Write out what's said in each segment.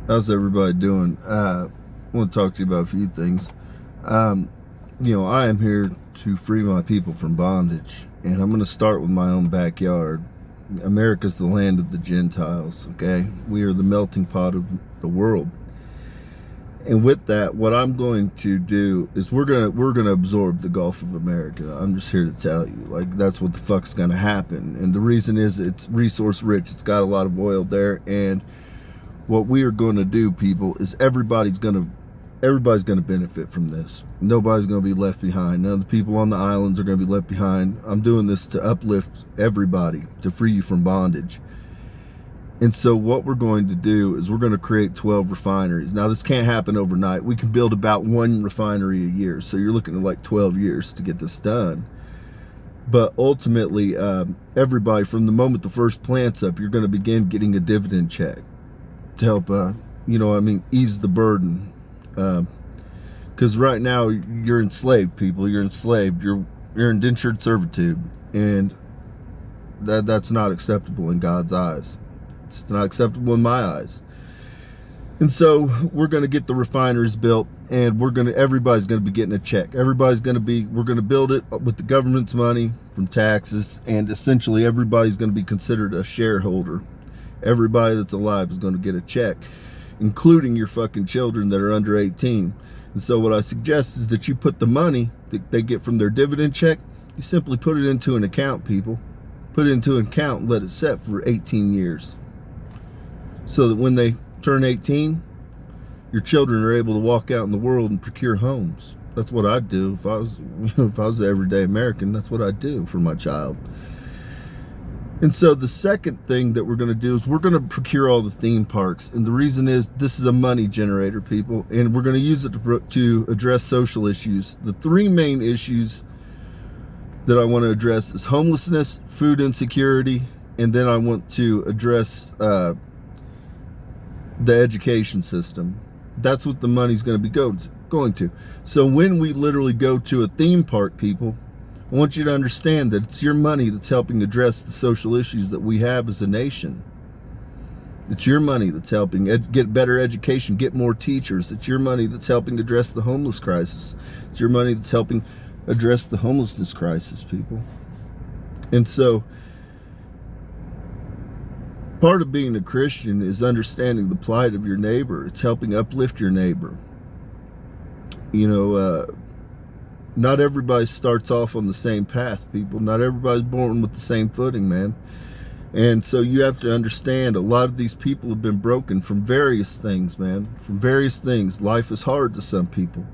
How's everybody doing? I want to talk to you about a few things. Um, I am here to free my people from bondage, and I'm going to start with my own backyard. America's the land of the Gentiles, okay? We are the melting pot of the world. And with that, what I'm going to do is we're gonna absorb the Gulf of America. I'm just here to tell you, like, that's what the fuck's gonna happen. And the reason is it's resource rich. It's got a lot of oil there, and what we are going to do, people, is everybody's going to benefit from this. Nobody's going to be left behind. None of the people on the islands are going to be left behind. I'm doing this to uplift everybody, to free you from bondage. And so what we're going to do is we're going to create 12 refineries. Now, this can't happen overnight. We can build about one refinery a year. So you're looking at like 12 years to get this done. But ultimately, everybody, from the moment the first plant's up, you're going to begin getting a dividend check to help, ease the burden. Because right now you're enslaved, people. You're enslaved. You're indentured servitude, and that's not acceptable in God's eyes. It's not acceptable in my eyes. And so we're going to get the refineries built, and everybody's going to be getting a check. We're going to build it with the government's money from taxes, and essentially everybody's going to be considered a shareholder. Everybody that's alive is going to get a check, including your fucking children that are under 18. And so what I suggest is that you put the money that they get from their dividend check, you simply put it into an account, people. Put it into an account and let it set for 18 years. So that when they turn 18, your children are able to walk out in the world and procure homes. That's what I'd do if I was an everyday American. That's what I'd do for my child. And so the second thing that we're going to do is we're going to procure all the theme parks. And the reason is this is a money generator, people, and we're going to use it to address social issues. The three main issues that I want to address is homelessness, food insecurity, and then I want to address the education system. That's what the money's going to be going to. So when we literally go to a theme park, people, I want you to understand that it's your money that's helping address the social issues that we have as a nation. It's your money that's helping get better education, get more teachers. It's your money that's helping address the homeless crisis. It's your money that's helping address the homelessness crisis, people. And so part of being a Christian is understanding the plight of your neighbor. It's helping uplift your neighbor. Not everybody starts off on the same path, people. Not everybody's born with the same footing, man. And so you have to understand a lot of these people have been broken from various things, man. From various things. Life is hard to some people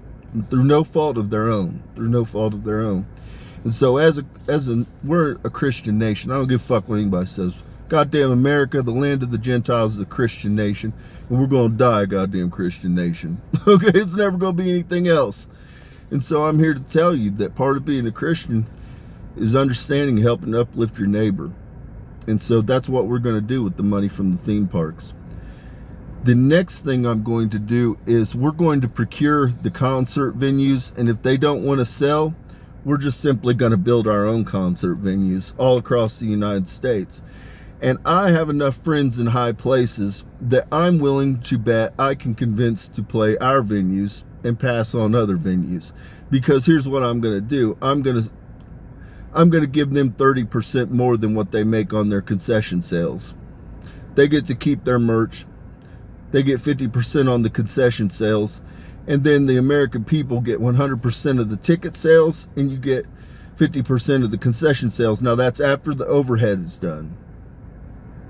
through no fault of their own. And so we're a Christian nation. I don't give a fuck what anybody says. Goddamn America, the land of the Gentiles, is a Christian nation. And we're going to die a goddamn Christian nation. Okay? It's never going to be anything else. And so I'm here to tell you that part of being a Christian is understanding and helping uplift your neighbor. And so that's what we're going to do with the money from the theme parks. The next thing I'm going to do is we're going to procure the concert venues. And if they don't want to sell, we're just simply going to build our own concert venues all across the United States. And I have enough friends in high places that I'm willing to bet I can convince to play our venues and pass on other venues. Because here's what I'm going to do. I'm going to give them 30% more than what they make on their concession sales. They get to keep their merch. They get 50% on the concession sales. And then the American people get 100% of the ticket sales, and you get 50% of the concession sales. Now that's after the overhead is done.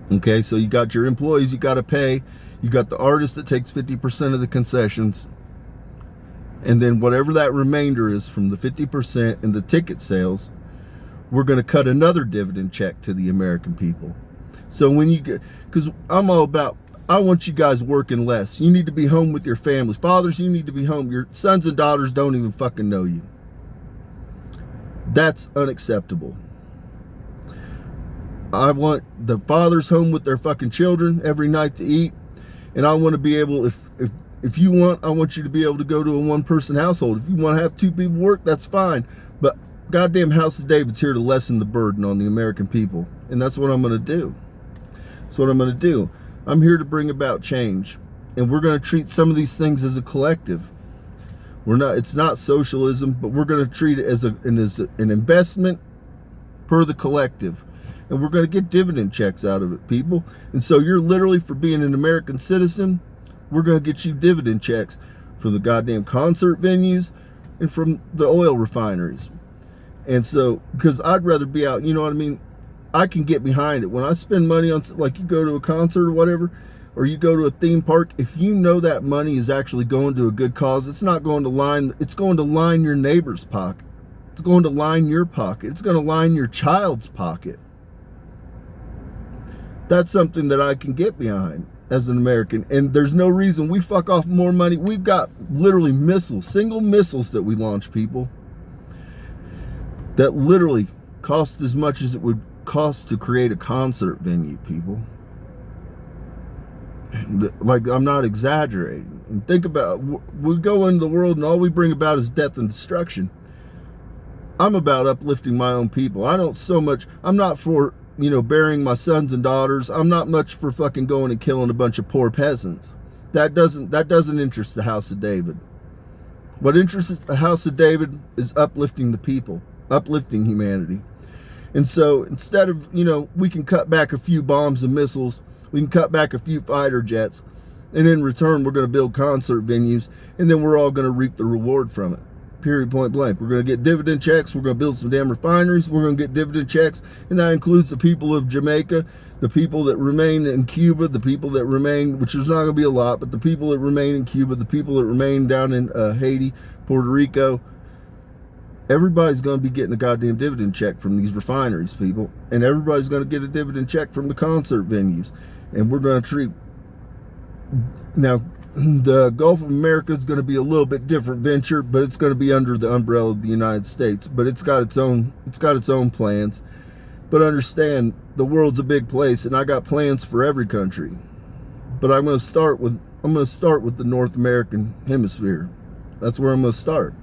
Okay, so you got your employees you got to pay. You got the artist that takes 50% of the concessions. And then whatever that remainder is from the 50% and the ticket sales, we're going to cut another dividend check to the American people. So when you get, because I'm all about, I want you guys working less. You need to be home with your families. Fathers, you need to be home. Your sons and daughters don't even fucking know you. That's unacceptable. I want the fathers home with their fucking children every night to eat. And I want to be able, if you want, I want you to be able to go to a one-person household. If you want to have two people work, that's fine. But goddamn House of David's here to lessen the burden on the American people. And that's what I'm going to do. That's what I'm going to do. I'm here to bring about change. and we're going to treat some of these things as a collective. It's not socialism, but we're going to treat it as an investment per the collective. And we're going to get dividend checks out of it, people. And so you're literally, for being an American citizen, we're going to get you dividend checks from the goddamn concert venues and from the oil refineries. And so, because I'd rather be out, you know what I mean? I can get behind it. When I spend money on, like, you go to a concert or whatever, or you go to a theme park, if you know that money is actually going to a good cause, it's not going to line, it's going to line your neighbor's pocket. It's going to line your pocket. It's going to line your child's pocket. That's something that I can get behind as an American. And there's no reason we fuck off more money. We've got literally missiles, single missiles that we launch, people, that literally cost as much as it would cost to create a concert venue, people. Like, I'm not exaggerating. And think about, we go into the world and all we bring about is death and destruction. I'm about uplifting my own people. I'm not for, burying my sons and daughters. I'm not much for fucking going and killing a bunch of poor peasants. That doesn't interest the House of David. What interests the House of David is uplifting the people, uplifting humanity. And so instead of, we can cut back a few bombs and missiles, we can cut back a few fighter jets, and in return, we're going to build concert venues, and then we're all going to reap the reward from it. Period, point blank. We're going to get dividend checks. We're going to build some damn refineries. We're going to get dividend checks, and that includes the people of Jamaica, the people that remain in Cuba, the people that remain, which is not going to be a lot, but the people that remain in Cuba, the people that remain down in Haiti, Puerto Rico. Everybody's going to be getting a goddamn dividend check from these refineries, people. And everybody's going to get a dividend check from the concert venues. And we're going to treat... Now, the Gulf of America is going to be a little bit different venture, but it's going to be under the umbrella of the United States. But it's got its own plans. But understand, the world's a big place, and I got plans for every country. But I'm going to start with the North American hemisphere. That's where I'm going to start.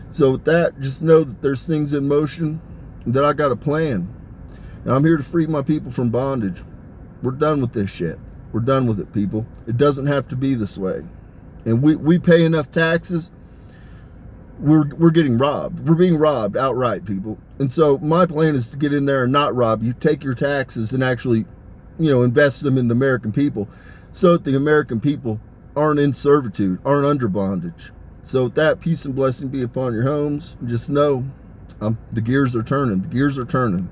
So with that, just know that there's things in motion, and that I got a plan. And I'm here to free my people from bondage. We're done with this shit. We're done with it, people. It doesn't have to be this way. And we pay enough taxes, we're getting robbed. We're being robbed outright, people. And so my plan is to get in there and not rob you. Take your taxes and actually, invest them in the American people, so that the American people aren't in servitude, aren't under bondage. So with that, peace and blessing be upon your homes. Just know, the gears are turning. The gears are turning.